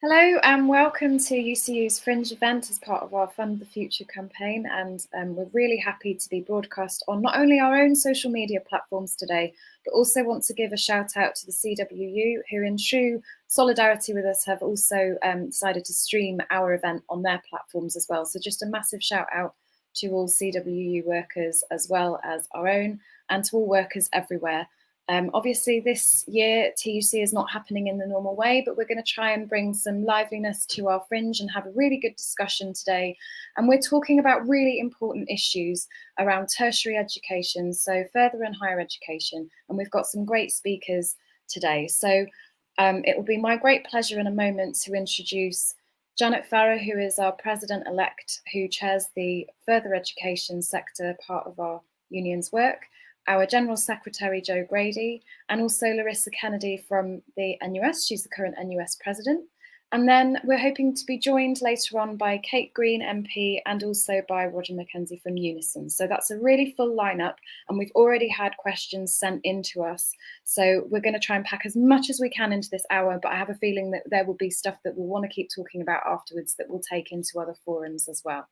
Hello and welcome to UCU's Fringe event as part of our Fund the Future campaign, and we're really happy to be broadcast on not only our own social media platforms today, but also want to give a shout out to the CWU, who in true solidarity with us have also decided to stream our event on their platforms as well. So just a massive shout out to all CWU workers as well as our own, and to all workers everywhere. Obviously this year TUC is not happening in the normal way, but we're going to try and bring some liveliness to our Fringe and have a really good discussion today. And we're talking about really important issues around tertiary education, so further and higher education. And we've got some great speakers today. So it will be my great pleasure in a moment to introduce Janet Farrer, who is our President-elect, who chairs the further education sector part of our union's work, our General Secretary, Joe Grady, and also Larissa Kennedy from the NUS. She's the current NUS President. And then we're hoping to be joined later on by Kate Green MP and also by Roger Mckenzie from Unison. So that's a really full lineup, and we've already had questions sent in to us. So we're going to try and pack as much as we can into this hour, but I have a feeling that there will be stuff that we'll want to keep talking about afterwards that we'll take into other forums as well.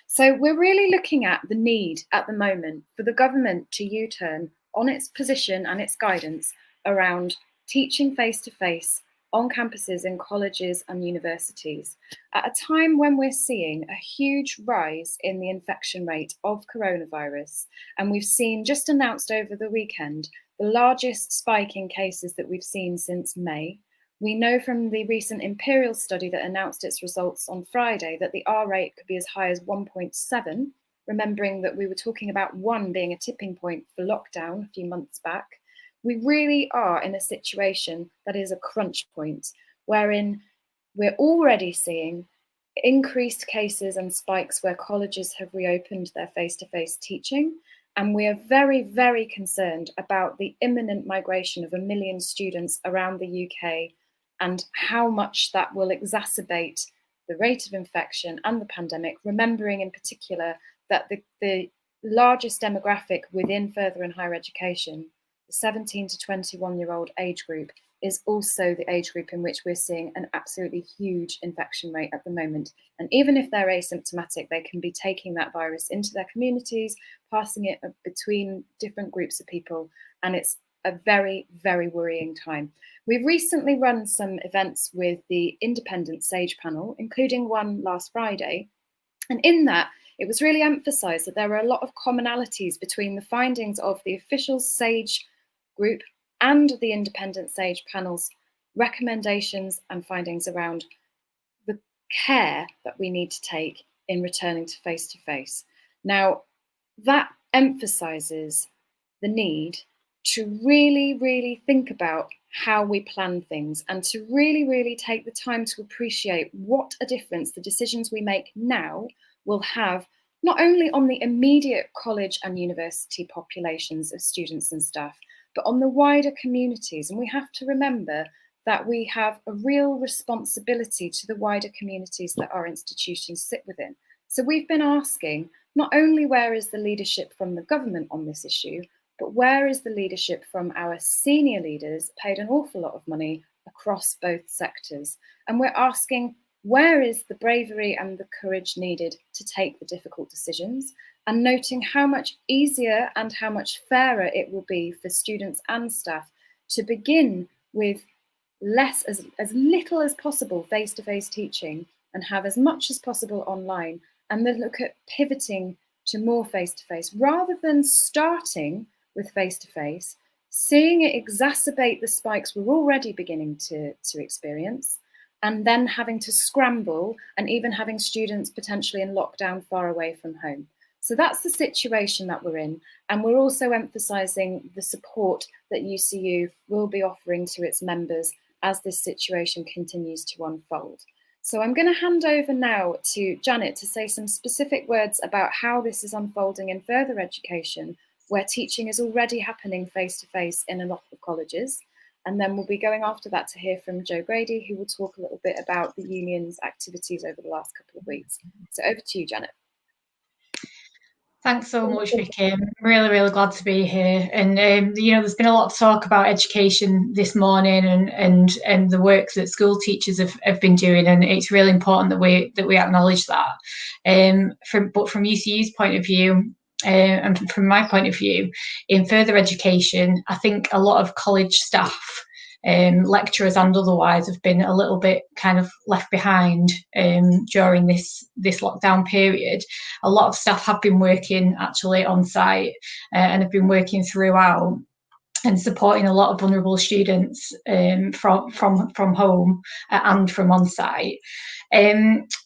So we're really looking at the need at the moment for the government to U-turn on its position and its guidance around teaching face-to-face on campuses in colleges and universities at a time when we're seeing a huge rise in the infection rate of coronavirus. And we've seen, just announced over the weekend, the largest spike in cases that we've seen since May. We know from the recent Imperial study that announced its results on Friday that the R rate could be as high as 1.7, remembering that we were talking about 1 being a tipping point for lockdown a few months back. We really are in a situation that is a crunch point, wherein we're already seeing increased cases and spikes where colleges have reopened their face-to-face teaching. And we are very, very concerned about the imminent migration of 1 million students around the UK and how much that will exacerbate the rate of infection and the pandemic, remembering in particular that the largest demographic within further and higher education, the 17 to 21-year-old age group, is also the age group in which we're seeing an absolutely huge infection rate at the moment. And even if they're asymptomatic, they can be taking that virus into their communities, passing it between different groups of people, and it's a very, very worrying time. We've recently run some events with the Independent SAGE panel, including one last Friday. And in that, it was really emphasised that there are a lot of commonalities between the findings of the official SAGE group and the Independent SAGE panel's recommendations and findings around the care that we need to take in returning to face-to-face. Now, that emphasises the need to really, really think about how we plan things and to really, really take the time to appreciate what a difference the decisions we make now will have, not only on the immediate college and university populations of students and staff, but on the wider communities. And we have to remember that we have a real responsibility to the wider communities that our institutions sit within. So we've been asking, not only where is the leadership from the government on this issue, but where is the leadership from our senior leaders paid an awful lot of money across both sectors? And we're asking, where is the bravery and the courage needed to take the difficult decisions? And noting how much easier and how much fairer it will be for students and staff to begin with as little as possible face-to-face teaching and have as much as possible online, and then look at pivoting to more face-to-face rather than starting with face-to-face, seeing it exacerbate the spikes we're already beginning to experience, and then having to scramble and even having students potentially in lockdown far away from home. So that's the situation that we're in. And we're also emphasising the support that UCU will be offering to its members as this situation continues to unfold. So I'm going to hand over now to Janet to say some specific words about how this is unfolding in further education, where teaching is already happening face-to-face in a lot of colleges. And then we'll be going after that to hear from Joe Grady, who will talk a little bit about the union's activities over the last couple of weeks. So over to you, Janet. Thanks so much, Vicky. I'm really, really glad to be here. And there's been a lot of talk about education this morning and the work that school teachers have been doing, and it's really important that we acknowledge that. But from UCU's point of view, and from my point of view, in further education, I think a lot of college staff, lecturers and otherwise, have been a little bit kind of left behind during this lockdown period. A lot of staff have been working actually on site and have been working throughout and supporting a lot of vulnerable students from home and from on site.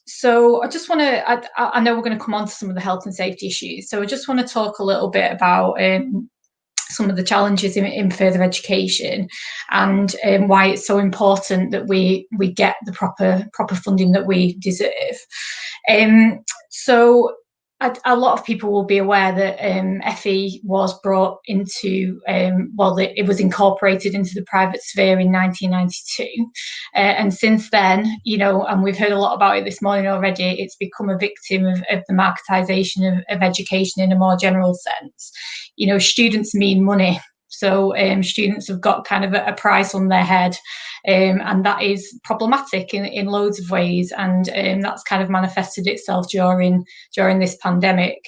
So I just want to, I know we're going to come on to some of the health and safety issues. So I just want to talk a little bit about some of the challenges in further education and why it's so important that we get the proper funding that we deserve. So a lot of people will be aware that FE was brought into, it was incorporated into the private sphere in 1992. And since then, and we've heard a lot about it this morning already, it's become a victim of the marketisation of education in a more general sense. Students mean money. So students have got kind of a price on their head, and that is problematic in loads of ways, and that's kind of manifested itself during this pandemic.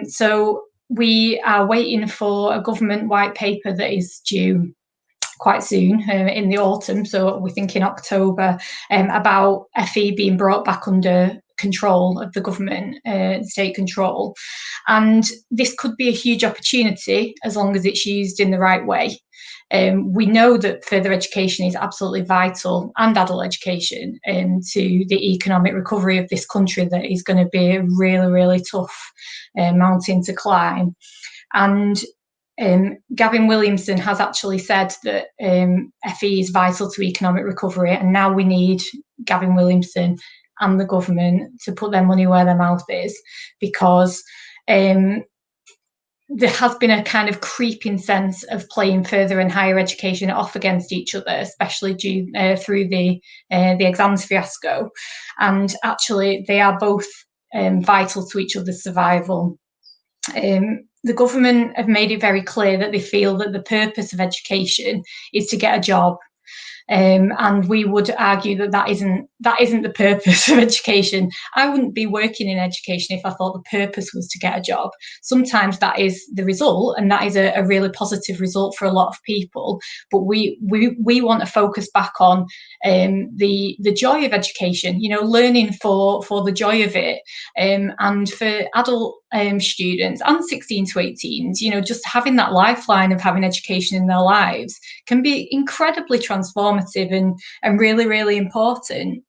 So we are waiting for a government white paper that is due quite soon, in the autumn, so we think in October, about FE being brought back under control of the government, state control. And this could be a huge opportunity as long as it's used in the right way. We know that further education is absolutely vital, and adult education, to the economic recovery of this country that is going to be a really, really tough mountain to climb. And Gavin Williamson has actually said that FE is vital to economic recovery, and now we need Gavin Williamson and the government to put their money where their mouth is, because there has been a kind of creeping sense of playing further and higher education off against each other, especially through the exams fiasco. And actually, they are both vital to each other's survival. The government have made it very clear that they feel that the purpose of education is to get a job. And we would argue that isn't the purpose of education. I wouldn't be working in education if I thought the purpose was to get a job. Sometimes that is the result, and that is a really positive result for a lot of people. But we want to focus back on the joy of education, learning for the joy of it, and for adult students and 16 to 18s, just having that lifeline of having education in their lives can be incredibly transformative and really, really important.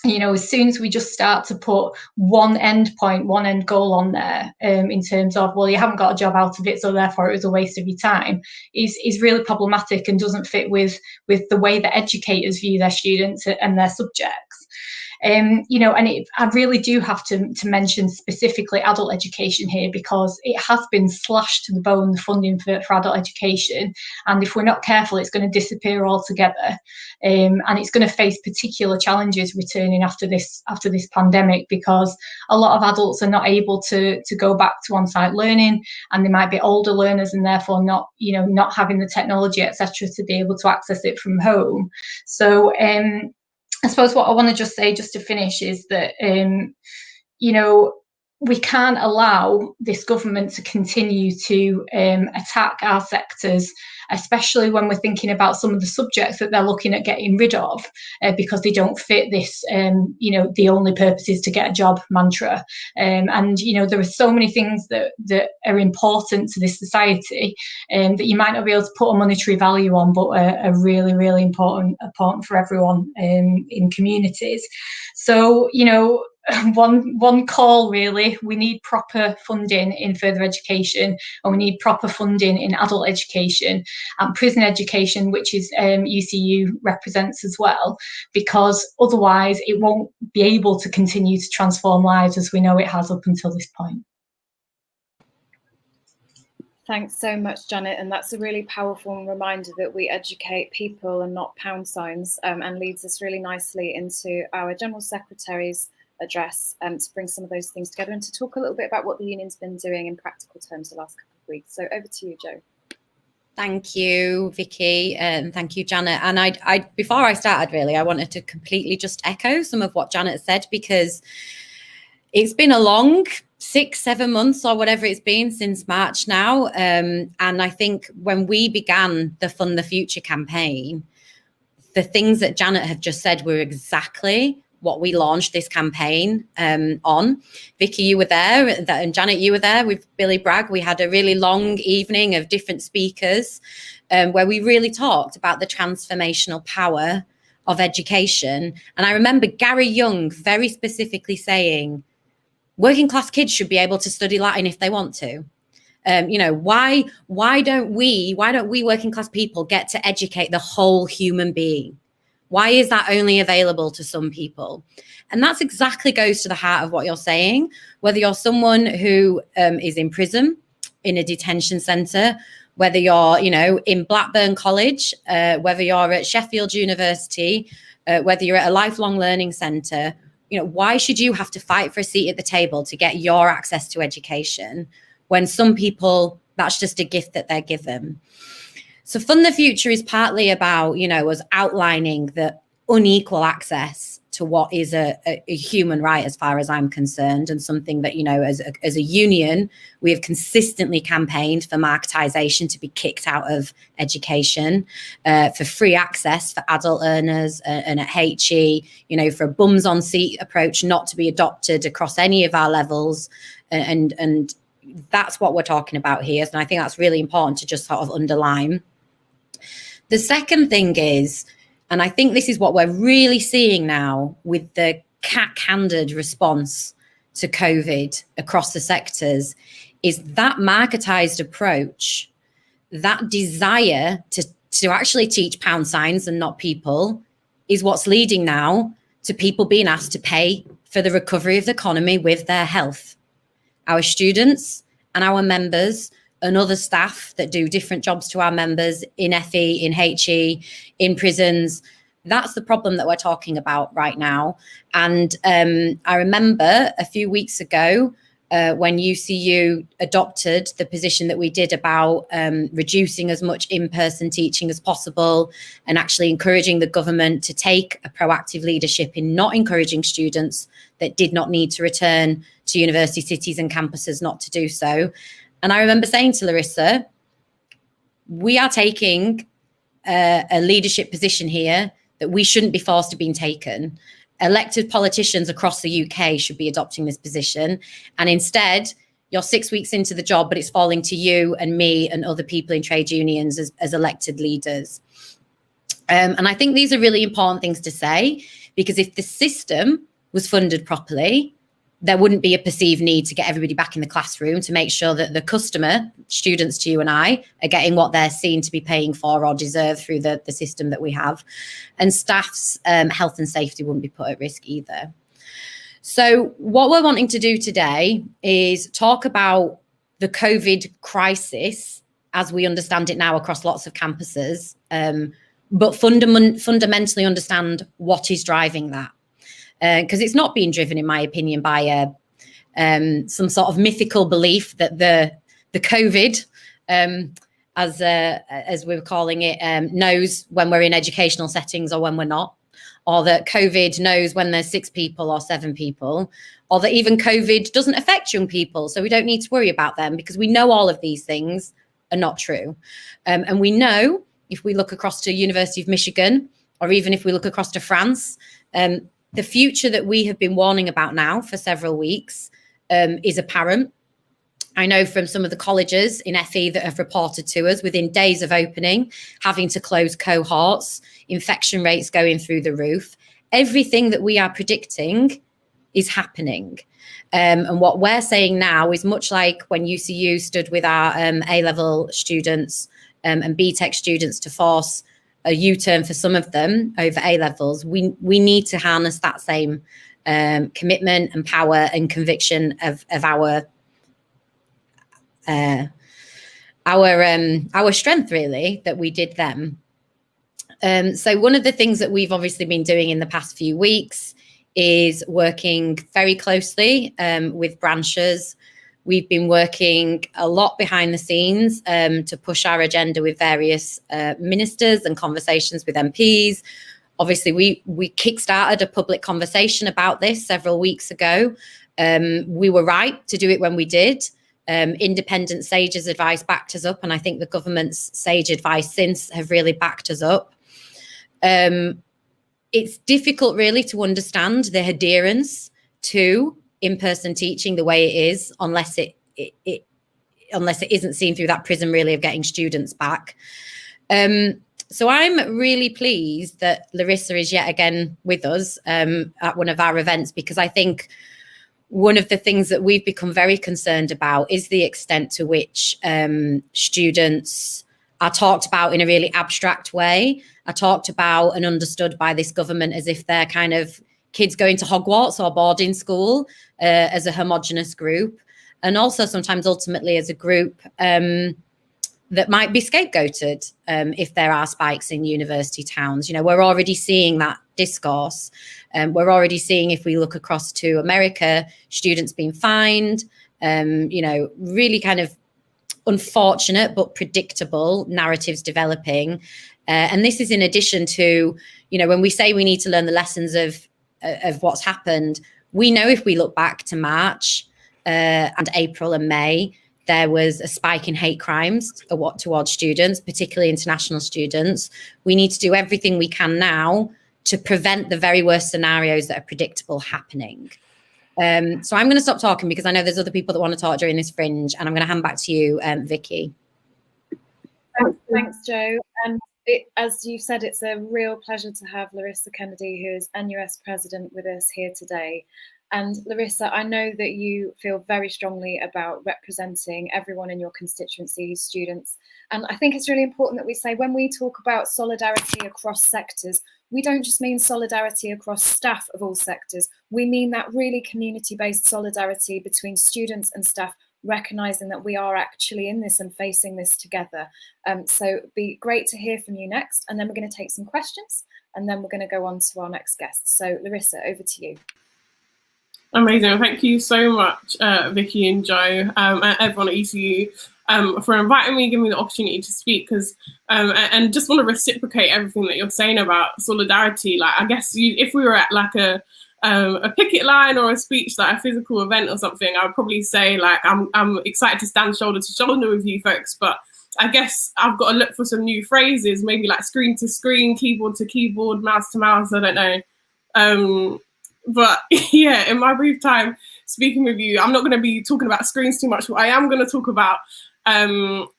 As soon as we just start to put one end point, one end goal on there, in terms of, well, you haven't got a job out of it, so therefore it was a waste of your time, is really problematic and doesn't fit with the way that educators view their students and their subjects. I really do have to mention specifically adult education here, because it has been slashed to the bone, the funding for adult education, and if we're not careful, it's going to disappear altogether, and it's going to face particular challenges returning after this pandemic, because a lot of adults are not able to go back to on-site learning, and they might be older learners and therefore not having the technology, etc., to be able to access it from home. So I suppose what I want to just say, just to finish, is that, we can't allow this government to continue to attack our sectors, especially when we're thinking about some of the subjects that they're looking at getting rid of, because they don't fit this, the only purpose is to get a job mantra. And, there are so many things that are important to this society, that you might not be able to put a monetary value on, but are really, really important for everyone in communities. So, one call really, we need proper funding in further education, and we need proper funding in adult education and prison education, which is UCU represents as well, because otherwise it won't be able to continue to transform lives as we know it has up until this point. Thanks so much, Janet, and that's a really powerful reminder that we educate people and not pound signs, and leads us really nicely into our General Secretary's address to bring some of those things together and to talk a little bit about what the union's been doing in practical terms the last couple of weeks. So over to you, Jo. Thank you, Vicky, and thank you, Janet. And I before I started, really, I wanted to completely just echo some of what Janet said, because it's been a long 6-7 months or whatever it's been since March now. And I think when we began the Fund the Future campaign, the things that Janet had just said were exactly what we launched this campaign on. Vicky, you were there, and Janet, you were there with Billy Bragg. We had a really long evening of different speakers where we really talked about the transformational power of education. And I remember Gary Young very specifically saying, working class kids should be able to study Latin if they want to. Why don't we working class people get to educate the whole human being? Why is that only available to some people? And that's exactly goes to the heart of what you're saying. Whether you're someone who is in prison, in a detention centre, whether you're, in Blackburn College, whether you're at Sheffield University, whether you're at a lifelong learning centre, why should you have to fight for a seat at the table to get your access to education when some people, that's just a gift that they're given? So Fund the Future is partly about, us outlining the unequal access to what is a human right, as far as I'm concerned, and something that, as a union, we have consistently campaigned for marketisation to be kicked out of education, for free access for adult earners and at HE, for a bums on seat approach not to be adopted across any of our levels. And that's what we're talking about here. And I think that's really important to just sort of underline. The second thing is, and I think this is what we're really seeing now with the candid response to COVID across the sectors, is that marketized approach, that desire to actually teach pound signs and not people, is what's leading now to people being asked to pay for the recovery of the economy with their health. Our students and our members and other staff that do different jobs to our members in FE, in HE, in prisons. That's the problem that we're talking about right now. And I remember a few weeks ago when UCU adopted the position that we did about reducing as much in-person teaching as possible and actually encouraging the government to take a proactive leadership in not encouraging students that did not need to return to university cities and campuses not to do so. And I remember saying to Larissa, we are taking a leadership position here that we shouldn't be forced to being taken. Elected politicians across the UK should be adopting this position. And instead, you're 6 weeks into the job, but it's falling to you and me and other people in trade unions as elected leaders. And I think these are really important things to say, because if the system was funded properly, there wouldn't be a perceived need to get everybody back in the classroom to make sure that the customer, students to you and I, are getting what they're seen to be paying for or deserve through the system that we have. And staff's health and safety wouldn't be put at risk either. So what we're wanting to do today is talk about the COVID crisis as we understand it now across lots of campuses, but fundamentally understand what is driving that. Because it's not being driven, in my opinion, by some sort of mythical belief that the COVID, as we were calling it, knows when we're in educational settings or when we're not, or that COVID knows when there's 6 people or 7 people, or that even COVID doesn't affect young people, so we don't need to worry about them, because we know all of these things are not true. And we know, if we look across to University of Michigan, or even if we look across to France, the future that we have been warning about now for several weeks is apparent. I know from some of the colleges in FE that have reported to us within days of opening, having to close cohorts, infection rates going through the roof. Everything that we are predicting is happening. And what we're saying now is much like when UCU stood with our A-level students and BTEC students to force a U-turn for some of them over A-levels, we need to harness that same commitment and power and conviction of our strength, really, that we did then. So one of the things that we've obviously been doing in the past few weeks is working very closely with branches. We've been working a lot behind the scenes to push our agenda with various ministers and conversations with MPs. Obviously, we kickstarted a public conversation about this several weeks ago. We were right to do it when we did. Independent SAGE's advice backed us up, and I think the government's SAGE advice since have really backed us up. It's difficult really to understand the adherence to in-person teaching the way it is, unless it isn't seen through that prism really of getting students back. So I'm really pleased that Larissa is yet again with us at one of our events, because I think one of the things that we've become very concerned about is the extent to which students are talked about in a really abstract way, are talked about and understood by this government as if they're kind of kids going to Hogwarts or boarding school as a homogenous group, and also sometimes ultimately as a group that might be scapegoated if there are spikes in university towns. You know, we're already seeing that discourse. We're already seeing, if we look across to America, students being fined, you know, really kind of unfortunate but predictable narratives developing. And this is in addition to, you know, when we say we need to learn the lessons of what's happened, we know if we look back to March and April and May, there was a spike in hate crimes towards students, particularly international students. We need to do everything we can now to prevent the very worst scenarios that are predictable happening. So I'm going to stop talking because I know there's other people that want to talk during this fringe, and I'm going to hand back to you, Vicky. Thanks, Jo. And as you said, it's a real pleasure to have Larissa Kennedy, who is NUS president, with us here today. And Larissa, I know that you feel very strongly about representing everyone in your constituency, students. And I think it's really important that we say, when we talk about solidarity across sectors, we don't just mean solidarity across staff of all sectors. We mean that really community-based solidarity between students and staff, recognising that we are actually in this and facing this together. So it'd be great to hear from you next. And then we're going to take some questions, and then we're going to go on to our next guest. So Larissa, over to you. Amazing. Thank you so much, Vicky and Jo, and everyone at UCU for inviting me, giving me the opportunity to speak, because and just want to reciprocate everything that you're saying about solidarity. Like, I guess if we were at like a picket line or a speech, like a physical event or something, I would probably say like, I'm excited to stand shoulder to shoulder with you folks, but I guess I've got to look for some new phrases, maybe like screen to screen, keyboard to keyboard, mouse to mouse, I don't know. But yeah, in my brief time speaking with you, I'm not going to be talking about screens too much. What I am going to talk about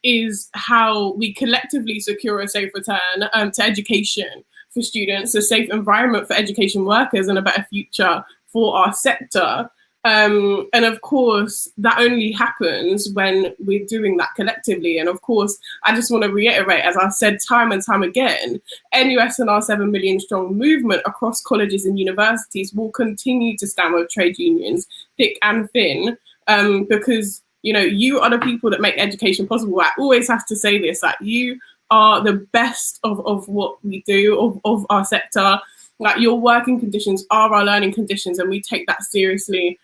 is how we collectively secure a safe return to education for students, a safe environment for education workers, and a better future for our sector. And of course, that only happens when we're doing that collectively. And of course, I just want to reiterate, as I've said time and time again, NUS and our 7 million strong movement across colleges and universities will continue to stand with trade unions, thick and thin, because, you know, you are the people that make education possible. I always have to say this, that you are the best of what we do, of our sector. Like, your working conditions are our learning conditions, and we take that seriously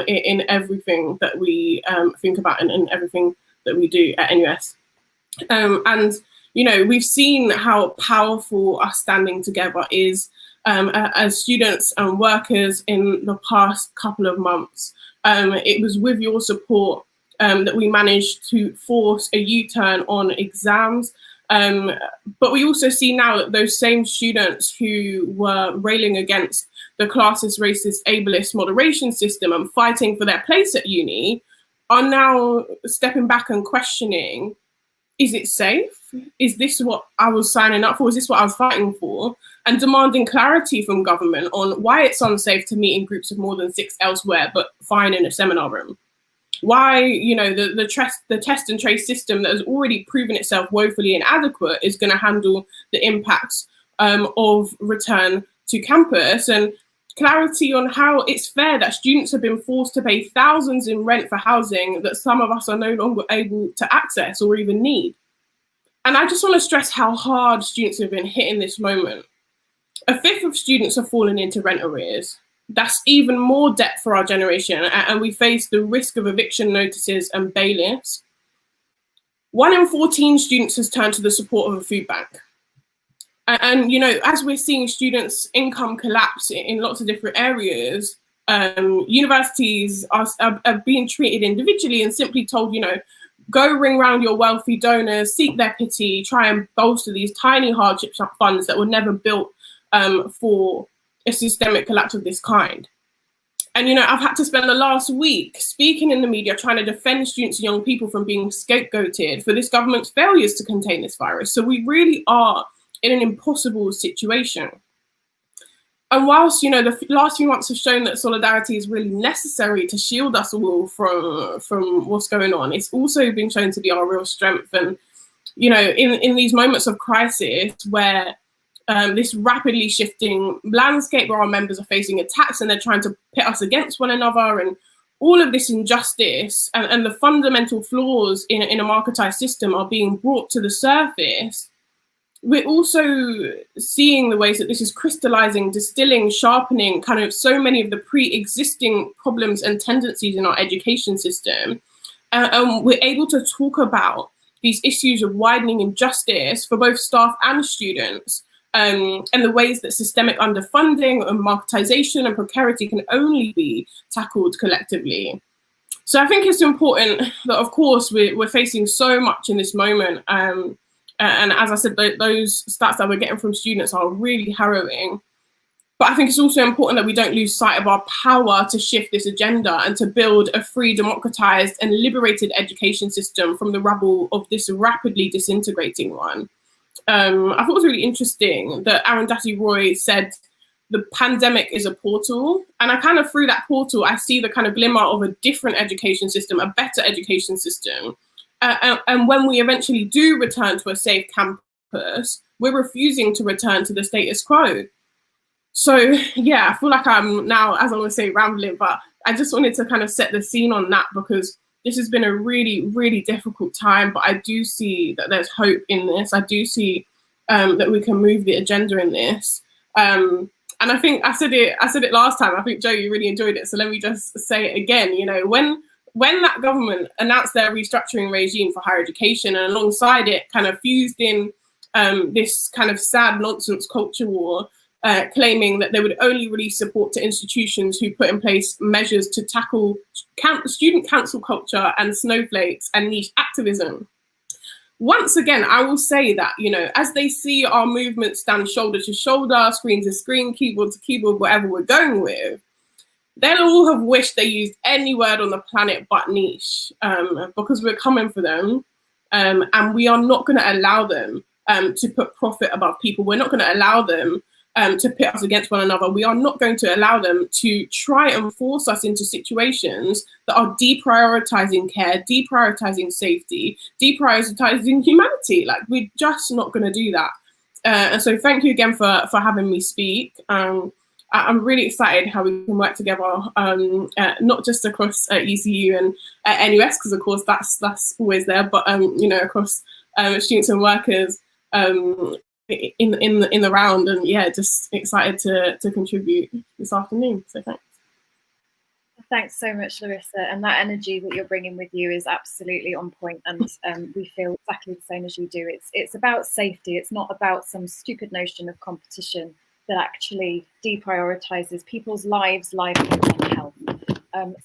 in everything that we think about and in everything that we do at NUS. And, you know, we've seen how powerful us standing together is as students and workers in the past couple of months. It was with your support that we managed to force a U-turn on exams. But we also see now that those same students who were railing against the classist, racist, ableist moderation system and fighting for their place at uni are now stepping back and questioning, is it safe? Is this what I was signing up for? Is this what I was fighting for? And demanding clarity from government on why it's unsafe to meet in groups of more than 6 elsewhere, but fine in a seminar room. Why, you know, the test and trace system that has already proven itself woefully inadequate is going to handle the impacts of return to campus, and clarity on how it's fair that students have been forced to pay thousands in rent for housing that some of us are no longer able to access or even need. And I just want to stress how hard students have been hit in this moment. 1/5 of students have fallen into rent arrears. that's even more debt for our generation, and we face the risk of eviction notices and bailiffs. 1 in 14 students has turned to the support of a food bank. And, you know, as we're seeing students' income collapse in lots of different areas, universities are being treated individually and simply told, you know, go ring round your wealthy donors, seek their pity, try and bolster these tiny hardship funds that were never built for a systemic collapse of this kind. And, you know, I've had to spend the last week speaking in the media trying to defend students and young people from being scapegoated for this government's failures to contain this virus. So we really are in an impossible situation. And whilst, you know, the last few months have shown that solidarity is really necessary to shield us all from what's going on, it's also been shown to be our real strength. And, you know, in these moments of crisis where this rapidly shifting landscape where our members are facing attacks and they're trying to pit us against one another, and all of this injustice and the fundamental flaws in a marketized system are being brought to the surface, we're also seeing the ways that this is crystallizing, distilling, sharpening kind of so many of the pre-existing problems and tendencies in our education system. And we're able to talk about these issues of widening injustice for both staff and students, and the ways that systemic underfunding and marketization and precarity can only be tackled collectively. So I think it's important that, of course, we're facing so much in this moment. And as I said, those stats that we're getting from students are really harrowing. But I think it's also important that we don't lose sight of our power to shift this agenda and to build a free, democratized and liberated education system from the rubble of this rapidly disintegrating one. I thought it was really interesting that Arundhati Roy said the pandemic is a portal. And I kind of, through that portal, I see the kind of glimmer of a different education system, a better education system. And when we eventually do return to a safe campus, we're refusing to return to the status quo. So, yeah, I feel like I'm now, as I want to say, rambling, but I just wanted to kind of set the scene on that because this has been a really, really difficult time. But I do see that there's hope in this. I do see that we can move the agenda in this. And I think I said it last time. I think, Joe, you really enjoyed it. So let me just say it again. You know, when that government announced their restructuring regime for higher education, and alongside it kind of fused in this kind of sad nonsense culture war, claiming that they would only release support to institutions who put in place measures to tackle student cancel culture and snowflakes and niche activism. Once again, I will say that, you know, as they see our movement stand shoulder to shoulder, screen to screen, keyboard to keyboard, whatever we're going with, they'll all have wished they used any word on the planet but niche, because we're coming for them, and we are not going to allow them to put profit above people. We're not going to allow them to pit us against one another. We are not going to allow them to try and force us into situations that are deprioritizing care, deprioritizing safety, deprioritizing humanity. Like, we're just not going to do that. And so thank you again for having me speak. I'm really excited how we can work together, not just across UCU and NUS, because of course that's always there, but you know, across students and workers in the round. And yeah, just excited to contribute this afternoon. So thanks. Thanks so much, Larissa. And that energy that you're bringing with you is absolutely on point. And we feel exactly the same as you do. It's about safety. It's not about some stupid notion of competition that actually deprioritizes people's lives, livelihood and health.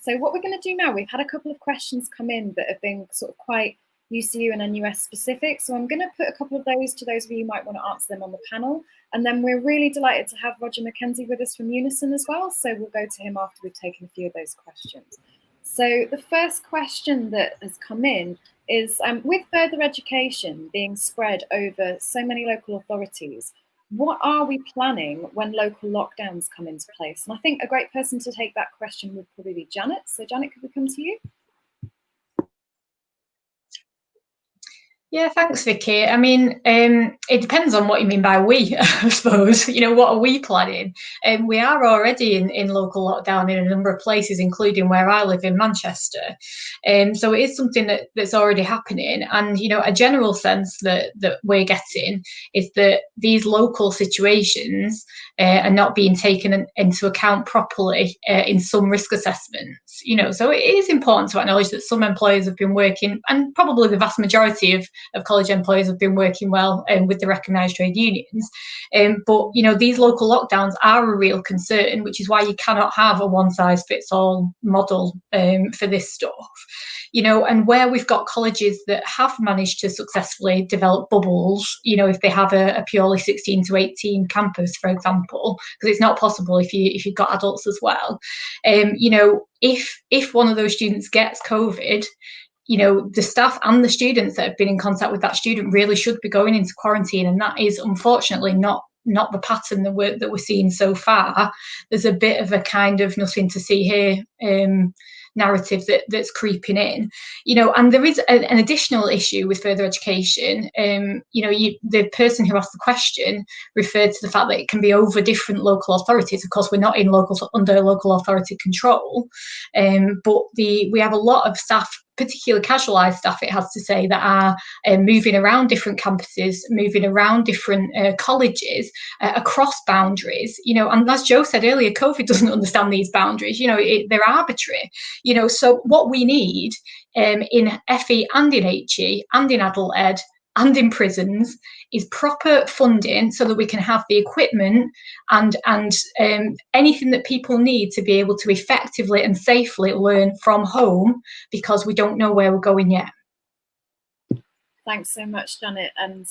So what we're going to do now, we've had a couple of questions come in that have been sort of quite UCU and NUS specific. So I'm going to put a couple of those to those of you who might want to answer them on the panel. And then we're really delighted to have Roger Mckenzie with us from Unison as well. So we'll go to him after we've taken a few of those questions. So the first question that has come in is, with further education being spread over so many local authorities, what are we planning when local lockdowns come into place? And I think a great person to take that question would probably be Janet. So Janet, could we come to you? Yeah, thanks, Vicky. I mean, it depends on what you mean by we, I suppose. What are we planning? We are already in local lockdown in a number of places, including where I live in Manchester. So it is something that's already happening. And, a general sense that we're getting is that these local situations are not being taken into account properly in some risk assessments. So it is important to acknowledge that some employers have been working, and probably the vast majority of college employers have been working well with the recognised trade unions. But, these local lockdowns are a real concern, which is why you cannot have a one-size-fits-all model for this stuff. And where we've got colleges that have managed to successfully develop bubbles, if they have a purely 16 to 18 campus, for example, because it's not possible if you've got adults as well. If one of those students gets COVID, the staff and the students that have been in contact with that student really should be going into quarantine, and that is unfortunately not the pattern that we're seeing so far. There's a bit of a kind of nothing to see here narrative that's creeping in, and there is an additional issue with further education. The person who asked the question referred to the fact that it can be over different local authorities. Of course, we're not under local authority control, but we have a lot of staff, particularly casualised staff, it has to say, that are moving around different campuses, moving around different colleges across boundaries, and as Joe said earlier, COVID doesn't understand these boundaries, they're arbitrary, so what we need in FE and in HE and in adult ed and in prisons is proper funding so that we can have the equipment and anything that people need to be able to effectively and safely learn from home, because we don't know where we're going yet. Thanks so much, Janet. And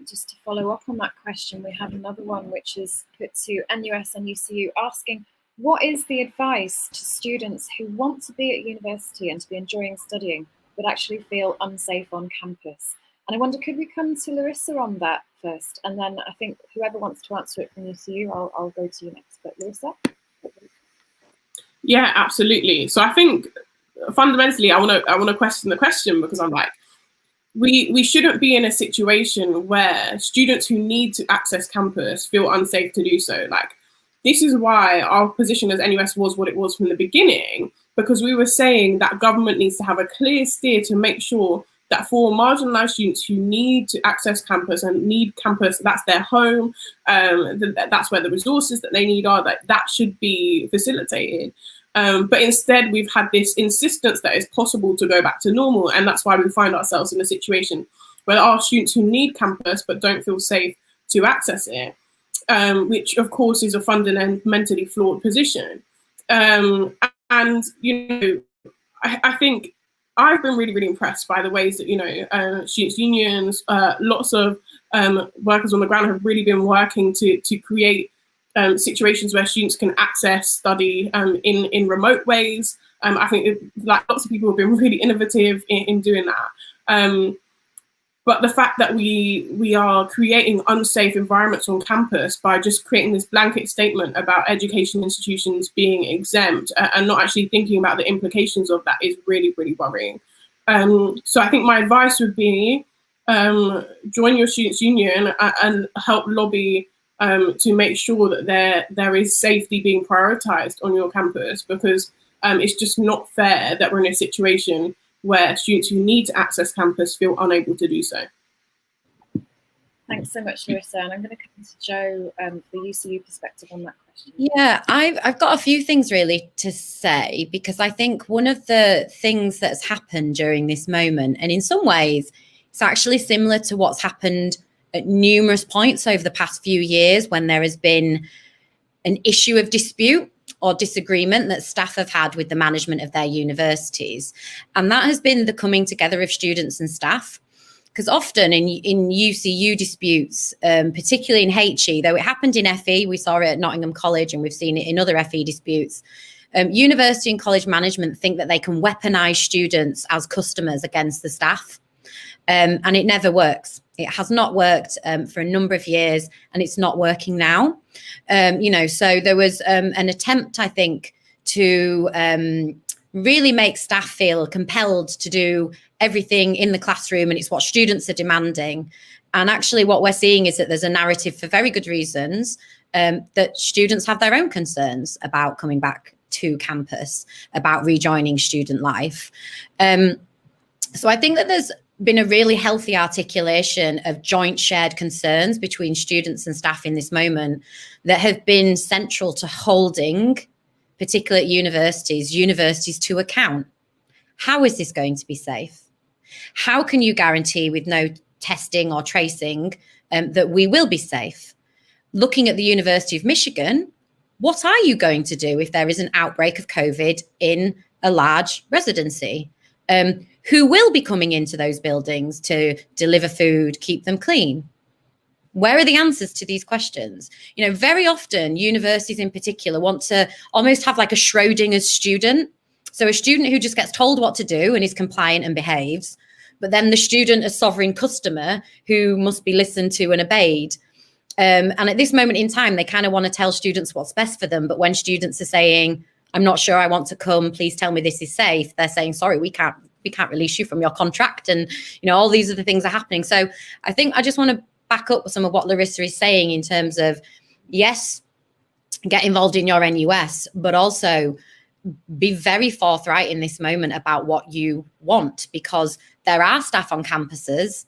just to follow up on that question, we have another one which is put to NUS and UCU, asking, what is the advice to students who want to be at university and to be enjoying studying but actually feel unsafe on campus? And I wonder, could we come to Larissa on that first? And then I think whoever wants to answer it from UCU, I'll go to you next. But Larissa? Yeah, absolutely. So I think fundamentally, I want to question the question, because I'm like, we shouldn't be in a situation where students who need to access campus feel unsafe to do so. Like, this is why our position as NUS was what it was from the beginning, because we were saying that government needs to have a clear steer to make sure that for marginalised students who need to access campus and need campus, that's their home, that's where the resources that they need are, that should be facilitated. But instead, we've had this insistence that it's possible to go back to normal, and that's why we find ourselves in a situation where there are students who need campus but don't feel safe to access it, which of course is a fundamentally flawed position. And I think I've been really, really impressed by the ways that, students' unions, lots of workers on the ground have really been working to create situations where students can access study in remote ways. I think lots of people have been really innovative in doing that. But the fact that we are creating unsafe environments on campus by just creating this blanket statement about education institutions being exempt and not actually thinking about the implications of that is really, really worrying. So I think my advice would be join your students' union and help lobby to make sure that there is safety being prioritized on your campus, because it's just not fair that we're in a situation where students who need to access campus feel unable to do so. Thanks so much, Larissa. And I'm going to come to Joe for the UCU perspective on that question. Yeah, I've got a few things really to say, because I think one of the things that's happened during this moment, and in some ways it's actually similar to what's happened at numerous points over the past few years when there has been an issue of dispute or disagreement that staff have had with the management of their universities. And that has been the coming together of students and staff. Because often in UCU disputes, particularly in HE, though it happened in FE, we saw it at Nottingham College and we've seen it in other FE disputes, university and college management think that they can weaponise students as customers against the staff. And it never works. It has not worked for a number of years, and it's not working now. So there was an attempt, I think, to really makes staff feel compelled to do everything in the classroom, and it's what students are demanding. And actually what we're seeing is that there's a narrative, for very good reasons, that students have their own concerns about coming back to campus, about rejoining student life. So I think that there's been a really healthy articulation of joint shared concerns between students and staff in this moment that have been central to holding, particularly at universities to account. How is this going to be safe? How can you guarantee, with no testing or tracing, that we will be safe? Looking at the University of Michigan, what are you going to do if there is an outbreak of COVID in a large residency? Who will be coming into those buildings to deliver food, keep them clean? Where are the answers to these questions? You know, very often universities in particular want to almost have like a Schrodinger's student. So a student who just gets told what to do and is compliant and behaves, but then the student, a sovereign customer who must be listened to and obeyed. And at this moment in time, they kind of want to tell students what's best for them. But when students are saying, I'm not sure I want to come, please tell me this is safe, they're saying, sorry, we can't release you from your contract. And, you know, all these other things are happening. So I think I just want to back up some of what Larissa is saying in terms of, yes, get involved in your NUS, but also be very forthright in this moment about what you want, because there are staff on campuses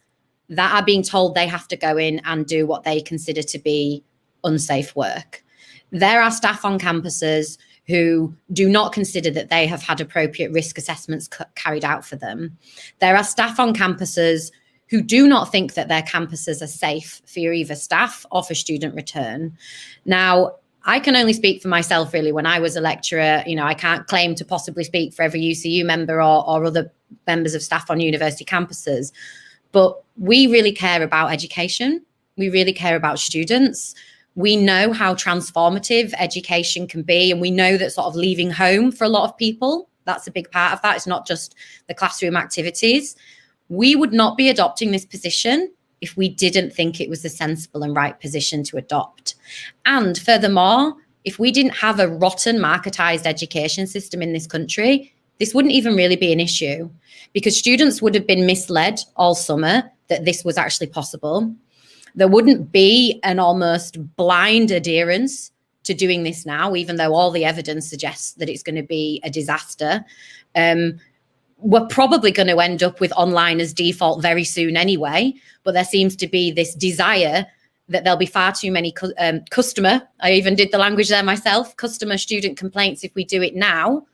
that are being told they have to go in and do what they consider to be unsafe work. There are staff on campuses who do not consider that they have had appropriate risk assessments carried out for them. There are staff on campuses who do not think that their campuses are safe for either staff or for student return. Now, I can only speak for myself, really. When I was a lecturer, you know, I can't claim to possibly speak for every UCU member or other members of staff on university campuses, but we really care about education. We really care about students. We know how transformative education can be, and we know that sort of leaving home for a lot of people, that's a big part of that. It's not just the classroom activities. We would not be adopting this position if we didn't think it was a sensible and right position to adopt. And furthermore, if we didn't have a rotten marketized education system in this country, this wouldn't even really be an issue, because students would have been misled all summer that this was actually possible. There wouldn't be an almost blind adherence to doing this now, even though all the evidence suggests that it's going to be a disaster. We're probably going to end up with online as default very soon anyway, but there seems to be this desire that there'll be far too many I even did the language there myself, customer student complaints if we do it now,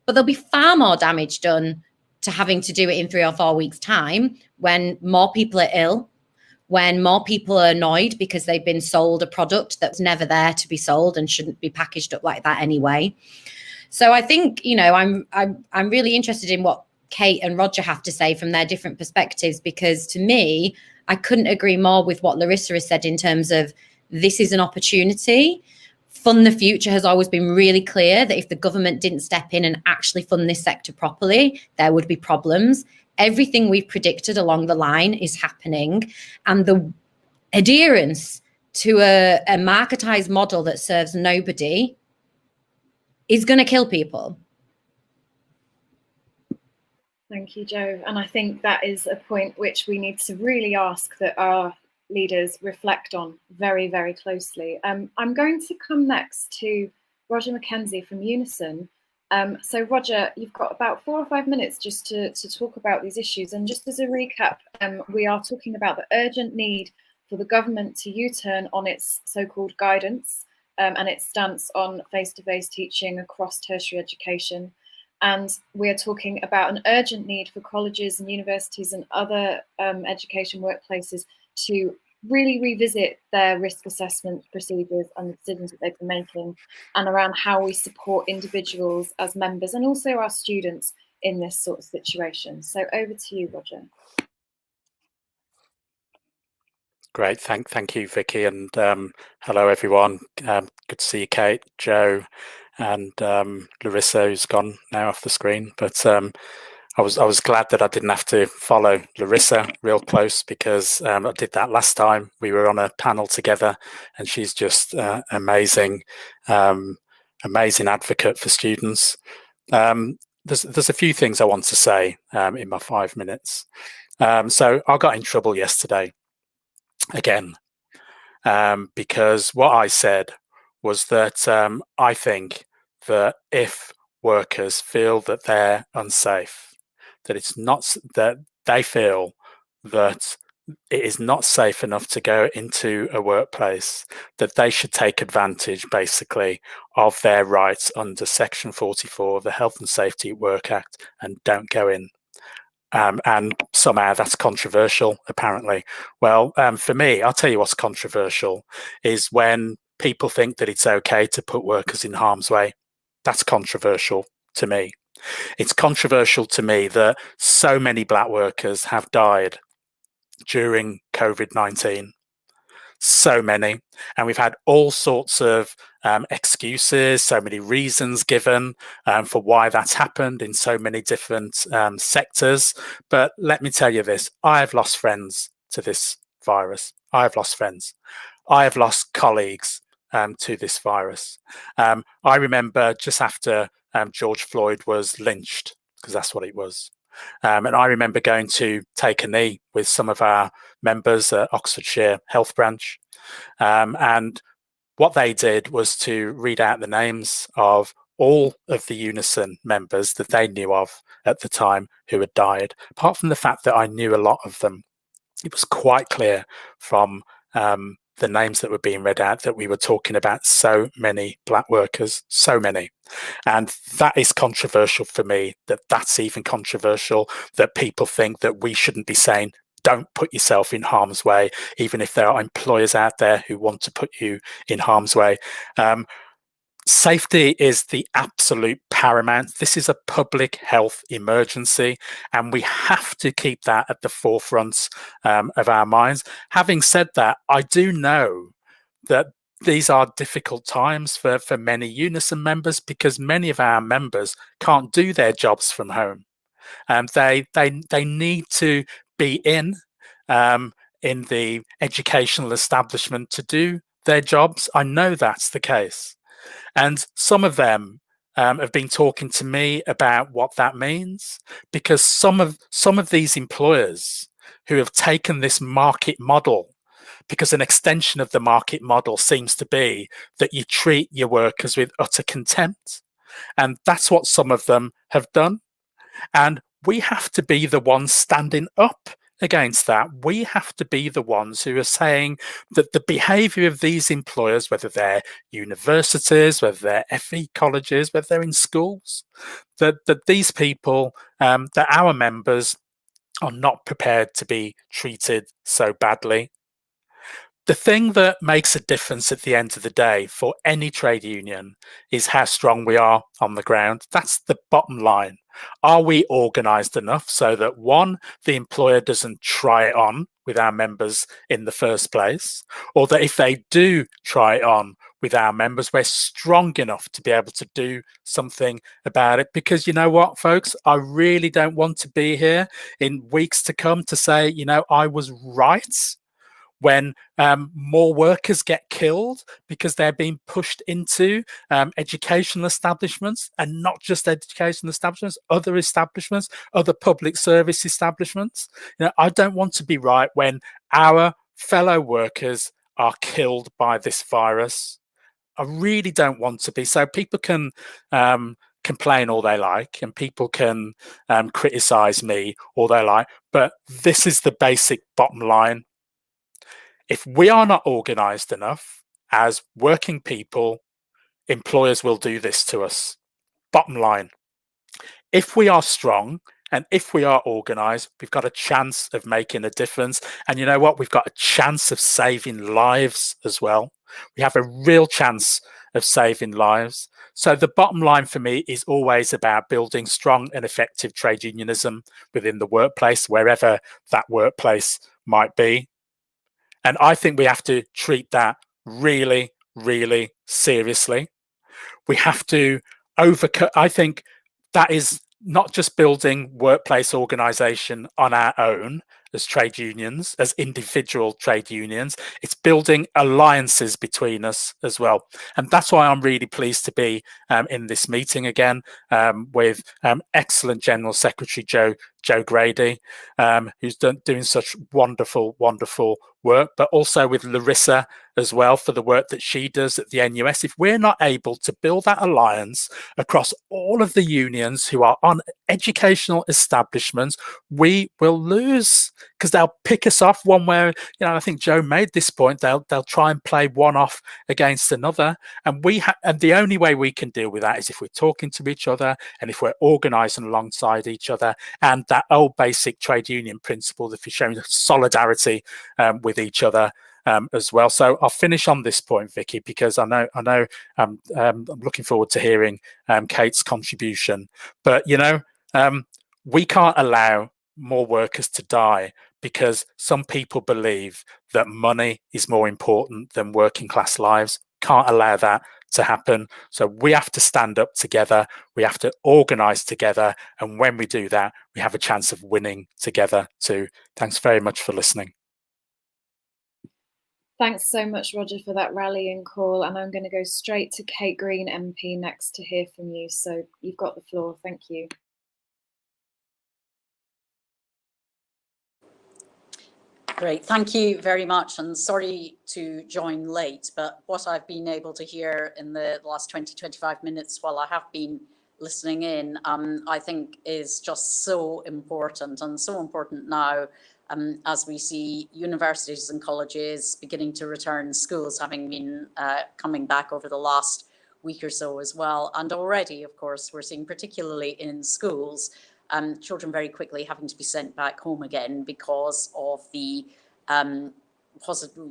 but there'll be far more damage done to having to do it in 3 or 4 weeks' time when more people are ill, when more people are annoyed because they've been sold a product that's never there to be sold and shouldn't be packaged up like that anyway. So I think, you know, I'm really interested in what Kate and Roger have to say from their different perspectives, because to me, I couldn't agree more with what Larissa has said in terms of this is an opportunity. Fund the Future has always been really clear that if the government didn't step in and actually fund this sector properly, there would be problems. Everything we've predicted along the line is happening, and the adherence to a marketized model that serves nobody is going to kill people. Thank you, Jo. And I think that is a point which we need to really ask that our leaders reflect on very, very closely. I'm going to come next to Roger Mckenzie from Unison. So Roger, you've got about 4 or 5 minutes just to talk about these issues. And just as a recap, we are talking about the urgent need for the government to U-turn on its so-called guidance and its stance on face-to-face teaching across tertiary education. And we're talking about an urgent need for colleges and universities and other education workplaces to really revisit their risk assessment procedures and the decisions that they've been making, and around how we support individuals as members and also our students in this sort of situation. So over to you, Roger. Great, thank you, Vicky, and hello everyone. Good to see you, Kate, Jo, and Larissa, who's gone now off the screen. But I was glad that I didn't have to follow Larissa real close, because I did that last time. We were on a panel together, and she's just amazing advocate for students. there's a few things I want to say in my 5 minutes. So I got in trouble yesterday again because what I said was that I think that if workers feel that they're unsafe, that it's not that they feel that it is not safe enough to go into a workplace, that they should take advantage basically of their rights under Section 44 of the Health and Safety at Work Act and don't go in. And somehow that's controversial, apparently. Well, for me, I'll tell you what's controversial is when people think that it's okay to put workers in harm's way. That's controversial to me. It's controversial to me that so many Black workers have died during COVID-19. So many. And we've had all sorts of excuses, so many reasons given for why that's happened in so many different sectors. But let me tell you this, I have lost friends to this virus. I have lost friends. I have lost colleagues to this virus. I remember just after George Floyd was lynched, because that's what it was. And I remember going to take a knee with some of our members at Oxfordshire Health Branch. And what they did was to read out the names of all of the Unison members that they knew of at the time who had died. Apart from the fact that I knew a lot of them, it was quite clear from the names that were being read out that we were talking about so many Black workers, so many. And that is controversial for me, that's even controversial, that people think that we shouldn't be saying, don't put yourself in harm's way, even if there are employers out there who want to put you in harm's way. Safety is the absolute paramount. This is a public health emergency, and we have to keep that at the forefront of our minds. Having said that, I do know that these are difficult times for many Unison members because many of our members can't do their jobs from home. They need to be in the educational establishment to do their jobs. I know that's the case. And some of them have been talking to me about what that means, because some of these employers who have taken this market model, because an extension of the market model seems to be that you treat your workers with utter contempt. And that's what some of them have done. And we have to be the ones standing up against that. We have to be the ones who are saying that the behavior of these employers, whether they're universities, whether they're FE colleges, whether they're in schools, that these people, that our members are not prepared to be treated so badly. The thing that makes a difference at the end of the day for any trade union is how strong we are on the ground. That's the bottom line. Are we organised enough so that, one, the employer doesn't try it on with our members in the first place, or that if they do try it on with our members, we're strong enough to be able to do something about it? Because you know what, folks, I really don't want to be here in weeks to come to say, you know, I was right, when more workers get killed because they're being pushed into educational establishments, and not just educational establishments, other public service establishments. You know, I don't want to be right when our fellow workers are killed by this virus. I really don't want to be. So people can complain all they like, and people can criticize me all they like, but this is the basic bottom line. If we are not organised enough as working people, employers will do this to us. Bottom line. If we are strong and if we are organised, we've got a chance of making a difference. And you know what? We've got a chance of saving lives as well. We have a real chance of saving lives. So the bottom line for me is always about building strong and effective trade unionism within the workplace, wherever that workplace might be. And I think we have to treat that really, really seriously. We have to overcome. I think that is not just building workplace organisation on our own as trade unions, as individual trade unions. It's building alliances between us as well. And that's why I'm really pleased to be in this meeting again with excellent General Secretary Joe Grady, who's doing such wonderful work, but also with Larissa as well for the work that she does at the NUS. If we're not able to build that alliance across all of the unions who are on educational establishments, we will lose, because they'll pick us off one way. I think Joe made this point. They'll try and play one off against another, and and the only way we can deal with that is if we're talking to each other and if we're organising alongside each other, and that old basic trade union principle that we're showing solidarity with each other as well. So I'll finish on this point, Vicky, because I know I'm looking forward to hearing Kate's contribution. But we can't allow more workers to die because some people believe that money is more important than working class lives. Can't allow that to happen. So we have to stand up together. We have to organise together. And when we do that, we have a chance of winning together too. Thanks very much for listening. Thanks so much, Roger, for that rallying call. And I'm going to go straight to Kate Green, MP, next to hear from you. So you've got the floor. Thank you. Great, thank you very much, and sorry to join late, but what I've been able to hear in the last 20-25 minutes while I have been listening in, I think is just so important, and so important now as we see universities and colleges beginning to return, schools having been coming back over the last week or so as well. And already, of course, we're seeing, particularly in schools, children very quickly having to be sent back home again because of the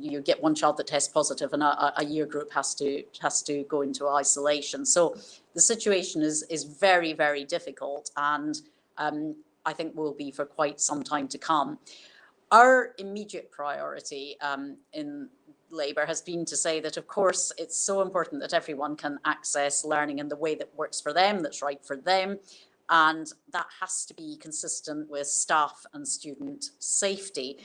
you get one child that tests positive and a year group has to go into isolation. So the situation is very, very difficult, and I think will be for quite some time to come. Our immediate priority in Labour has been to say that, of course, it's so important that everyone can access learning in the way that works for them, that's right for them. And that has to be consistent with staff and student safety.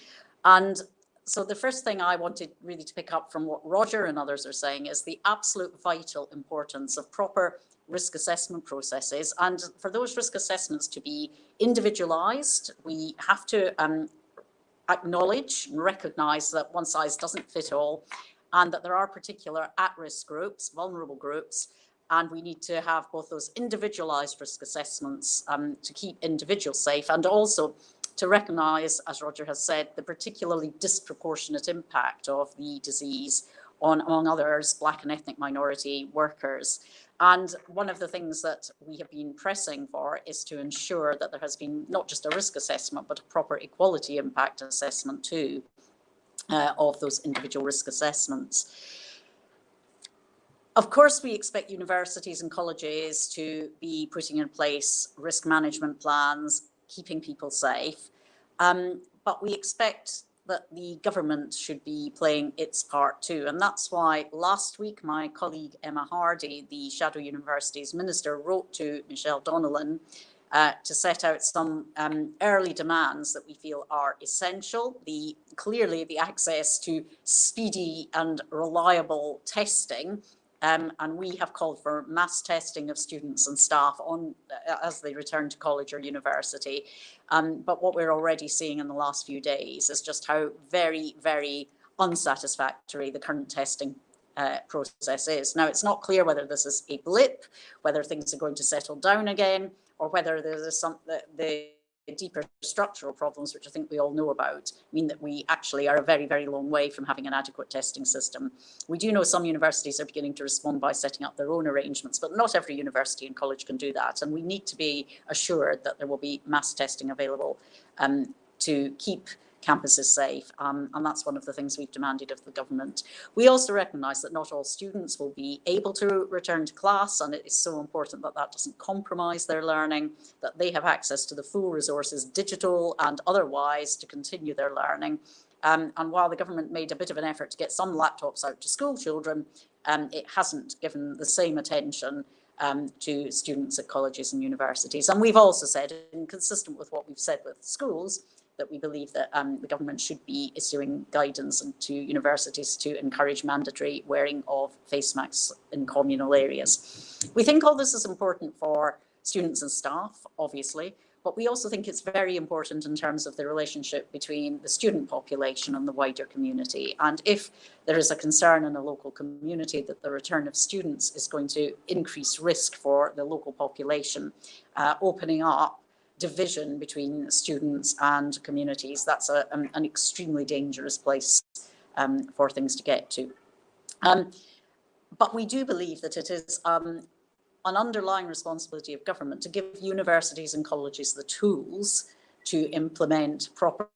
And so the first thing I wanted really to pick up from what Roger and others are saying is the absolute vital importance of proper risk assessment processes. And for those risk assessments to be individualized, we have to acknowledge and recognize that one size doesn't fit all, and that there are particular at-risk groups, vulnerable groups, and we need to have both those individualized risk assessments to keep individuals safe, and also to recognize, as Roger has said, the particularly disproportionate impact of the disease on, among others, Black and ethnic minority workers. And one of the things that we have been pressing for is to ensure that there has been not just a risk assessment, but a proper equality impact assessment too of those individual risk assessments. Of course, we expect universities and colleges to be putting in place risk management plans, keeping people safe, but we expect that the government should be playing its part too. And that's why last week, my colleague Emma Hardy, the Shadow Universities Minister, wrote to Michelle Donnellan to set out some early demands that we feel are essential. Clearly the access to speedy and reliable testing, and we have called for mass testing of students and staff as they return to college or university. But what we're already seeing in the last few days is just how very, very unsatisfactory the current testing process is. Now, it's not clear whether this is a blip, whether things are going to settle down again, or whether there's the deeper structural problems, which I think we all know about, mean that we actually are a very, very long way from having an adequate testing system. We do know some universities are beginning to respond by setting up their own arrangements, but not every university and college can do that. And we need to be assured that there will be mass testing available to keep campuses safe, and that's one of the things we've demanded of the government. We also recognise that not all students will be able to return to class, and it is so important that that doesn't compromise their learning, that they have access to the full resources, digital and otherwise, to continue their learning. And while the government made a bit of an effort to get some laptops out to school children, it hasn't given the same attention to students at colleges and universities. And we've also said, and consistent with what we've said with schools, that we believe that the government should be issuing guidance to universities to encourage mandatory wearing of face masks in communal areas. We think all this is important for students and staff, obviously, but we also think it's very important in terms of the relationship between the student population and the wider community. And if there is a concern in a local community that the return of students is going to increase risk for the local population, opening up division between students and communities, that's an extremely dangerous place for things to get to. But we do believe that it is an underlying responsibility of government to give universities and colleges the tools to implement proper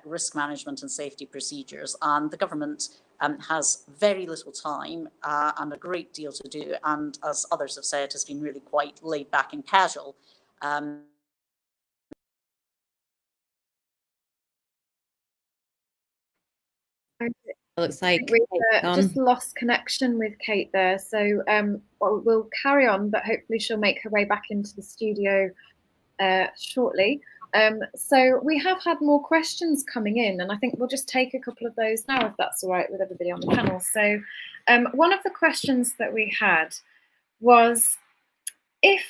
risk management and safety procedures. And the government has very little time and a great deal to do. And as others have said, has been really quite laid back and casual. Looks like we just lost connection with Kate there, so we'll carry on, but hopefully she'll make her way back into the studio shortly. So we have had more questions coming in, and I think we'll just take a couple of those now, if that's all right with everybody on the panel. So one of the questions that we had was, if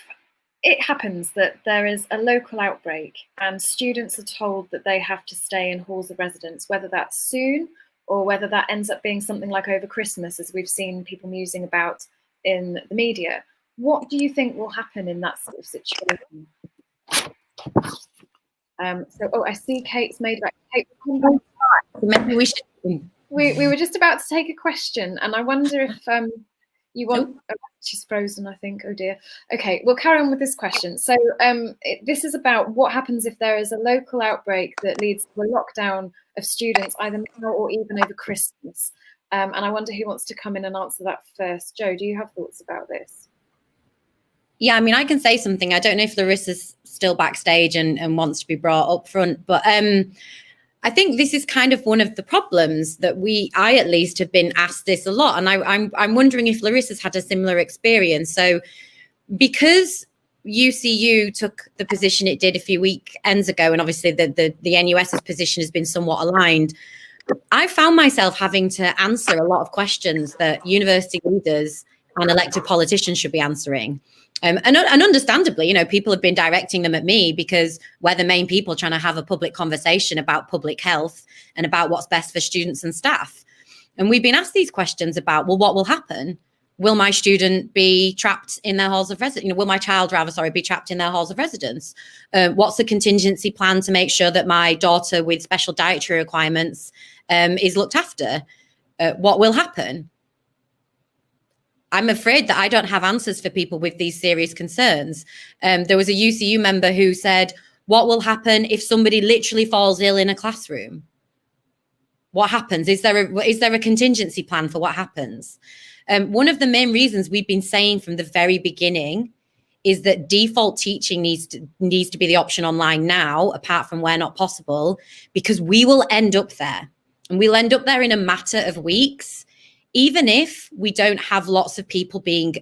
it happens that there is a local outbreak and students are told that they have to stay in halls of residence, whether that's soon or whether that ends up being something like over Christmas, as we've seen people musing about in the media, what do you think will happen in that sort of situation? So, I see Kate's made back. Kate, maybe we should. We were just about to take a question, and I wonder if you want. Oh, she's frozen, I think. Oh dear. Okay, we'll carry on with this question. So, this is about what happens if there is a local outbreak that leads to a lockdown of students, either now or even over Christmas. And I wonder who wants to come in and answer that first. Jo, do you have thoughts about this? Yeah, I mean, I can say something. I don't know if Larissa's still backstage and wants to be brought up front, but I think this is kind of one of the problems that I at least have been asked this a lot. And I'm wondering if Larissa's had a similar experience. So because UCU took the position it did a few weekends ago, and obviously the NUS's position has been somewhat aligned, I found myself having to answer a lot of questions that university leaders and elected politicians should be answering. And understandably, you know, people have been directing them at me because we're the main people trying to have a public conversation about public health and about what's best for students and staff. And we've been asked these questions about, well, what will happen? Will my student be trapped in their halls of residence? You know, will my child, rather, sorry, be trapped in their halls of residence? What's the contingency plan to make sure that my daughter with special dietary requirements is looked after? What will happen? I'm afraid that I don't have answers for people with these serious concerns. There was a UCU member who said, what will happen if somebody literally falls ill in a classroom? What happens? Is there a contingency plan for what happens? One of the main reasons we've been saying from the very beginning is that default teaching needs to be the option online now, apart from where not possible, because we will end up there. And we'll end up there in a matter of weeks, even if we don't have lots of people being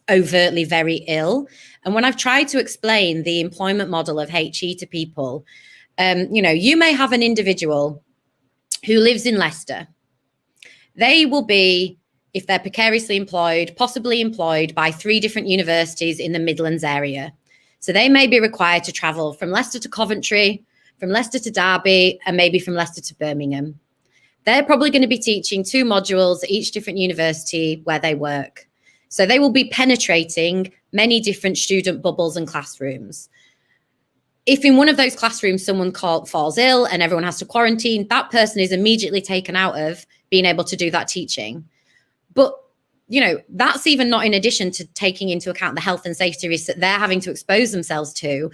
overtly very ill. And when I've tried to explain the employment model of HE to people, you know, you may have an individual who lives in Leicester. They will be, if they're precariously employed, possibly employed by 3 different universities in the Midlands area. So they may be required to travel from Leicester to Coventry, from Leicester to Derby, and maybe from Leicester to Birmingham. They're probably going to be teaching 2 modules at each different university where they work. So they will be penetrating many different student bubbles and classrooms. If in one of those classrooms someone falls ill and everyone has to quarantine, that person is immediately taken out of being able to do that teaching. But, you know, that's even not in addition to taking into account the health and safety risks that they're having to expose themselves to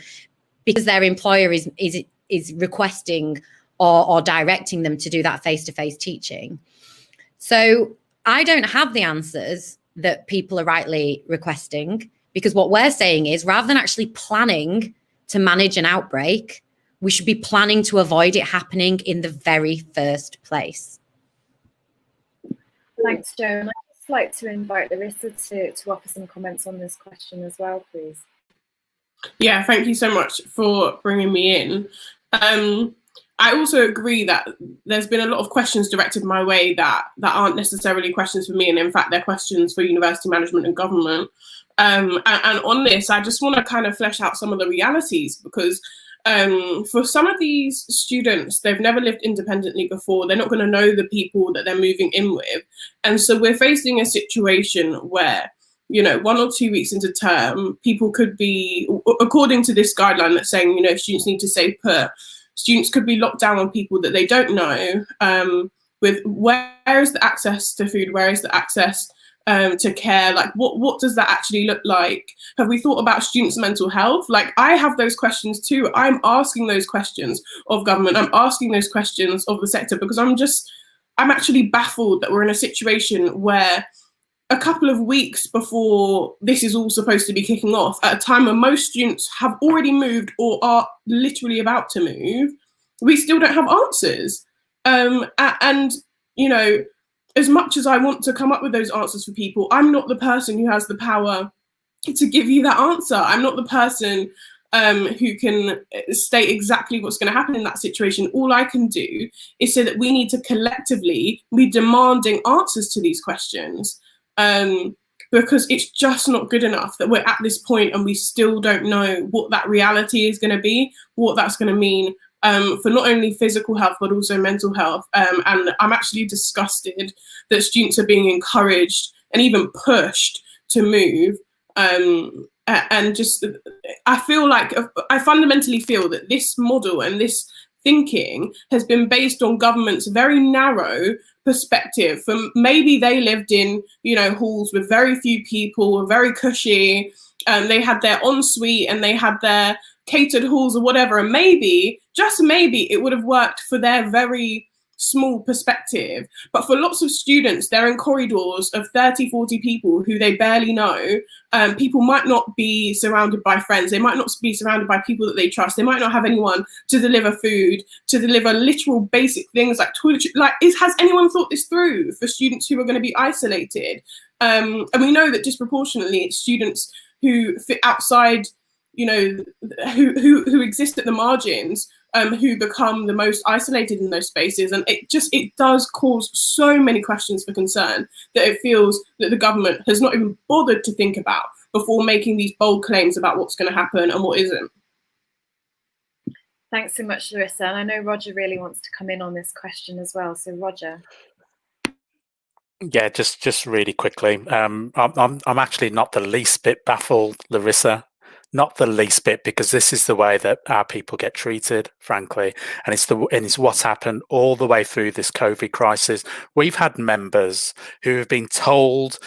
because their employer is requesting or directing them to do that face-to-face teaching. So I don't have the answers that people are rightly requesting, because what we're saying is, rather than actually planning to manage an outbreak, we should be planning to avoid it happening in the very first place. Thanks, Jo. And I'd just like to invite Larissa to offer some comments on this question as well, please. Yeah, thank you so much for bringing me in. I also agree that there's been a lot of questions directed my way that aren't necessarily questions for me, and in fact they're questions for university management and government. And on this, I just want to kind of flesh out some of the realities, because for some of these students, they've never lived independently before. They're not going to know the people that they're moving in with. And so we're facing a situation where, you know, 1 or 2 weeks into term, people could be, according to this guideline that's saying, you know, students need to stay put, students could be locked down on people that they don't know, with where is the access to food, where is the access to care, like what does that actually look like? Have we thought about students' mental health? Like, I have those questions too. I'm asking those questions of government. I'm asking those questions of the sector, because I'm actually baffled that we're in a situation where a couple of weeks before this is all supposed to be kicking off, at a time when most students have already moved or are literally about to move, we still don't have answers. And, you know, as much as I want to come up with those answers for people, I'm not the person who has the power to give you that answer. I'm not the person who can state exactly what's going to happen in that situation. All I can do is say that we need to collectively be demanding answers to these questions, because it's just not good enough that we're at this point and we still don't know what that reality is going to be, what that's going to mean for not only physical health, but also mental health. And I'm actually disgusted that students are being encouraged and even pushed to move. And just, I fundamentally feel that this model and this thinking has been based on government's very narrow perspective. Maybe they lived in, you know, halls with very few people, were very cushy, and they had their ensuite and they had their catered halls or whatever, and maybe, just maybe, it would have worked for their very small perspective. But for lots of students, they're in corridors of 30, 40 people who they barely know. People might not be surrounded by friends. They might not be surrounded by people that they trust. They might not have anyone to deliver food, to deliver literal basic things like toiletry. Like, has anyone thought this through for students who are going to be isolated? And we know that disproportionately it's students who fit outside, you know, who exist at the margins, who become the most isolated in those spaces. And it does cause so many questions for concern that it feels that the government has not even bothered to think about before making these bold claims about what's going to happen and what isn't. Thanks so much, Larissa. And I know Roger really wants to come in on this question as well. So Roger. Yeah, just really quickly. I'm actually not the least bit baffled, Larissa. Not the least bit, because this is the way that our people get treated, frankly, and it's what's happened all the way through this COVID crisis. We've had members who have been told,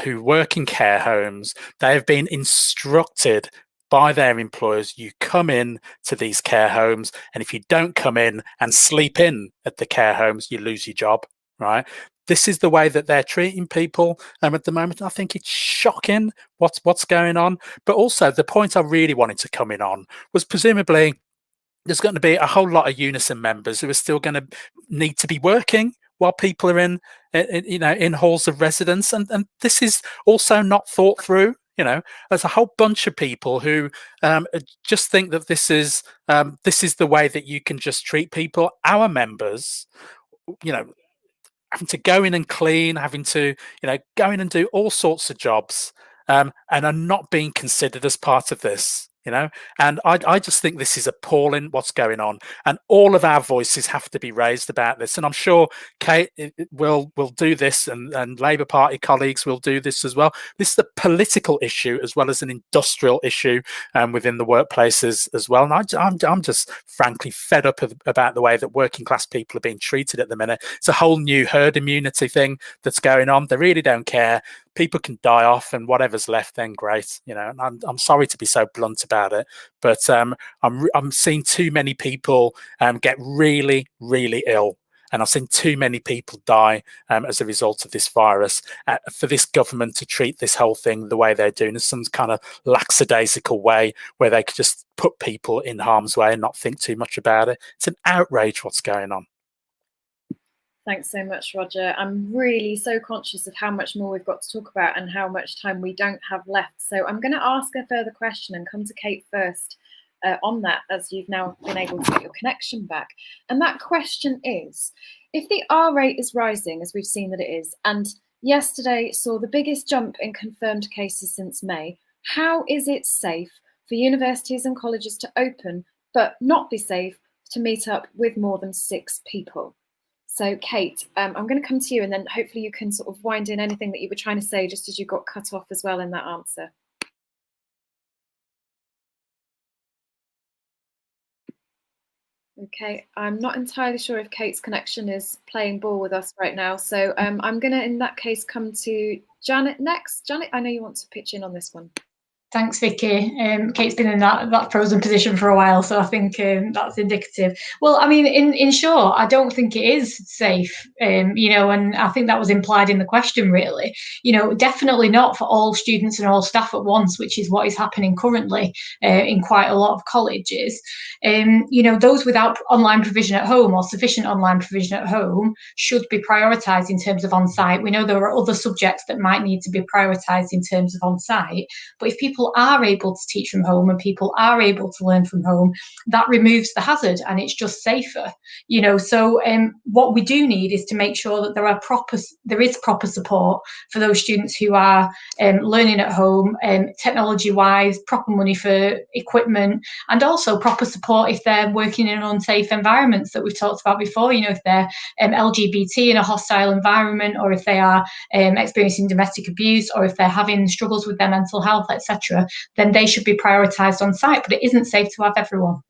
who work in care homes, they have been instructed by their employers, you come in to these care homes, and if you don't come in and sleep in at the care homes, you lose your job, right? This is the way that they're treating people at the moment. I think it's shocking what's going on. But also, the point I really wanted to come in on was, presumably there's going to be a whole lot of Unison members who are still going to need to be working while people are in halls of residence, and this is also not thought through. You know, there's a whole bunch of people who just think that this is the way that you can just treat people. Our members, you know, having to go in and clean, having to, go in and do all sorts of jobs, and are not being considered as part of this, and I just think this is appalling what's going on, and all of our voices have to be raised about this. And I'm sure Kate will do this, and Labour Party colleagues will do this as well. This is a political issue as well as an industrial issue within the workplaces as well. And I'm just frankly fed up about the way that working class people are being treated at the minute. It's a whole new herd immunity thing that's going on. They really don't care. People can die off, and whatever's left, then great. And I'm sorry to be so blunt about it, but I'm seeing too many people get really, really ill, and I've seen too many people die as a result of this virus. For this government to treat this whole thing the way they're doing, in some kind of lackadaisical way, where they could just put people in harm's way and not think too much about it. It's an outrage what's going on. Thanks so much, Roger. I'm really so conscious of how much more we've got to talk about and how much time we don't have left. So I'm going to ask a further question and come to Kate first. on that, as you've now been able to get your connection back. And that question is, if the R rate is rising, as we've seen that it is, and yesterday saw the biggest jump in confirmed cases since May, how is it safe for universities and colleges to open but not be safe to meet up with more than 6 people? So Kate, I'm going to come to you, and then hopefully you can sort of wind in anything that you were trying to say just as you got cut off as well in that answer. Okay, I'm not entirely sure if Kate's connection is playing ball with us right now. So I'm going to, in that case, come to Janet next. Janet, I know you want to pitch in on this one. Thanks, Vicky. Kate's been in that frozen position for a while, so I think that's indicative. Well, I mean, in short, I don't think it is safe, you know, and I think that was implied in the question, really. You know, definitely not for all students and all staff at once, which is what is happening currently in quite a lot of colleges. You know, those without online provision at home or sufficient online provision at home should be prioritised in terms of on-site. We know there are other subjects that might need to be prioritised in terms of on-site, but if people are able to teach from home and people are able to learn from home, that removes the hazard and it's just safer, you know. So what we do need is to make sure that there is proper support for those students who are learning at home, technology wise, proper money for equipment, and also proper support if they're working in unsafe environments that we've talked about before. You know, if they're LGBT in a hostile environment, or if they are experiencing domestic abuse, or if they're having struggles with their mental health, etc., then they should be prioritised on site. But it isn't safe to have everyone.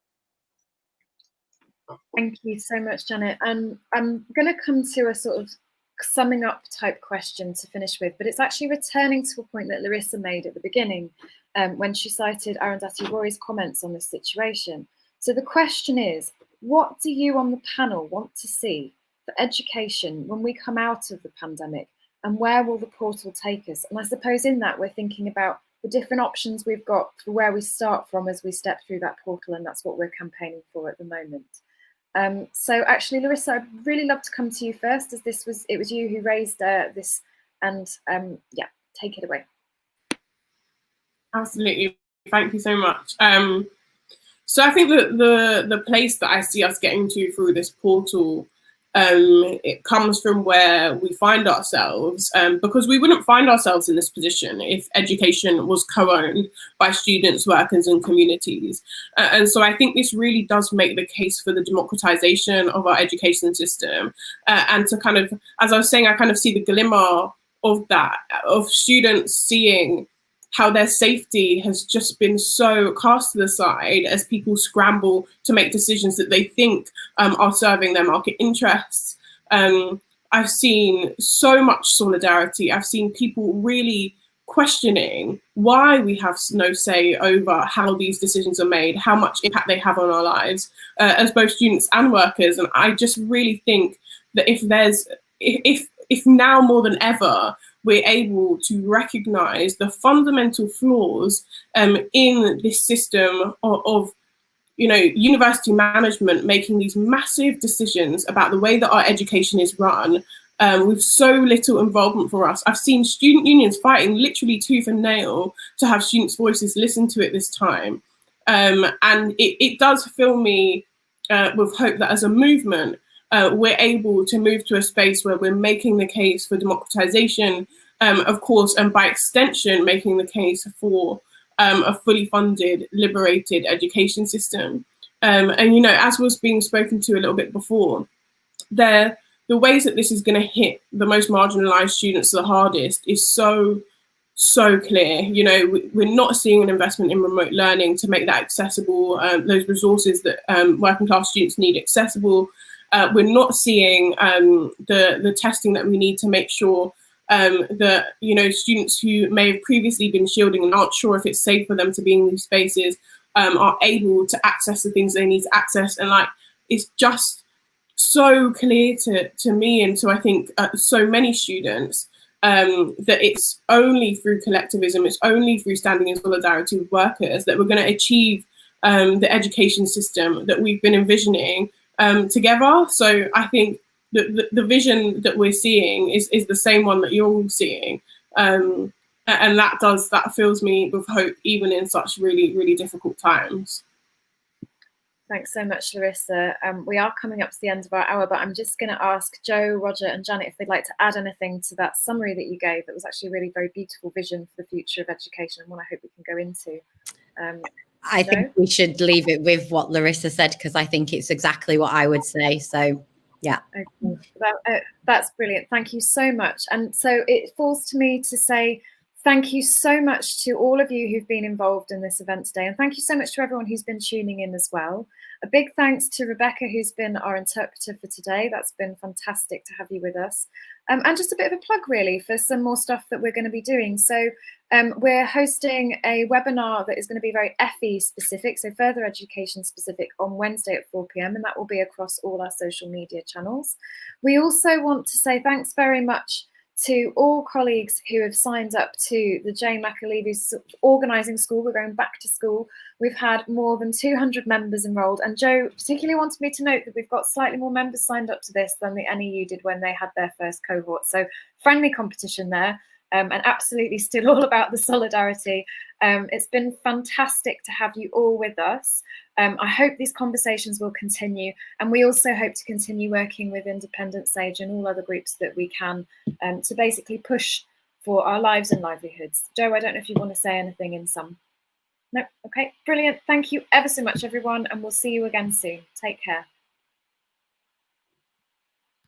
Thank you so much, Janet. And I'm going to come to a sort of summing up type question to finish with, but it's actually returning to a point that Larissa made at the beginning when she cited Arundhati Roy's comments on this situation. So the question is, what do you on the panel want to see for education when we come out of the pandemic, and where will the portal take us? And I suppose in that we're thinking about the different options we've got for where we start from as we step through that portal, and that's what we're campaigning for at the moment. So actually, Larissa, I'd really love to come to you first, as it was you who raised this, and yeah, take it away. Absolutely, thank you so much. So I think that the place that I see us getting to through this portal, it comes from where we find ourselves, because we wouldn't find ourselves in this position if education was co-owned by students, workers and communities. And so I think this really does make the case for the democratization of our education system, and to kind of, as I was saying, I kind of see the glimmer of that, of students seeing how their safety has just been so cast to the side as people scramble to make decisions that they think are serving their market interests. I've seen so much solidarity. I've seen people really questioning why we have no say over how these decisions are made, how much impact they have on our lives as both students and workers. And I just really think that if now more than ever, we're able to recognize the fundamental flaws in this system of you know, university management making these massive decisions about the way that our education is run with so little involvement for us. I've seen student unions fighting literally tooth and nail to have students' voices listened to at this time. And it does fill me with hope that as a movement, we're able to move to a space where we're making the case for democratization, of course, and by extension, making the case for a fully funded, liberated education system. And, you know, as was being spoken to a little bit before, the ways that this is going to hit the most marginalized students the hardest is so clear. You know, we're not seeing an investment in remote learning to make that accessible, those resources that working class students need accessible. We're not seeing the testing that we need to make sure that, you know, students who may have previously been shielding and aren't sure if it's safe for them to be in these spaces are able to access the things they need to access. And like, it's just so clear to me and to I think so many students that it's only through collectivism, it's only through standing in solidarity with workers that we're going to achieve the education system that we've been envisioning together. So I think the vision that we're seeing is the same one that you're all seeing. And that fills me with hope, even in such really, really difficult times. Thanks so much, Larissa. We are coming up to the end of our hour, but I'm just going to ask Joe, Roger and Janet if they'd like to add anything to that summary that you gave. That was actually a really very beautiful vision for the future of education, and one I hope we can go into. I think we should leave it with what Larissa said, because I think it's exactly what I would say. So, yeah. Okay. That's brilliant. Thank you so much. And so it falls to me to say thank you so much to all of you who've been involved in this event today. And thank you so much to everyone who's been tuning in as well. A big thanks to Rebecca, who's been our interpreter for today. That's been fantastic to have you with us. And just a bit of a plug, really, for some more stuff that we're going to be doing. So we're hosting a webinar that is going to be very FE specific, so further education specific, on Wednesday at 4 p.m. and that will be across all our social media channels. We also want to say thanks very much to all colleagues who have signed up to the Jane McAlevy's organising school. We're going back to school. We've had more than 200 members enrolled, and Joe particularly wanted me to note that we've got slightly more members signed up to this than the NEU did when they had their first cohort. So friendly competition there. And absolutely still all about the solidarity. It's been fantastic to have you all with us. I hope these conversations will continue, and we also hope to continue working with Independent Sage and all other groups that we can to basically push for our lives and livelihoods. Joe, I don't know if you want to say anything in sum. No? Okay, brilliant. Thank you ever so much, everyone, and we'll see you again soon. Take care.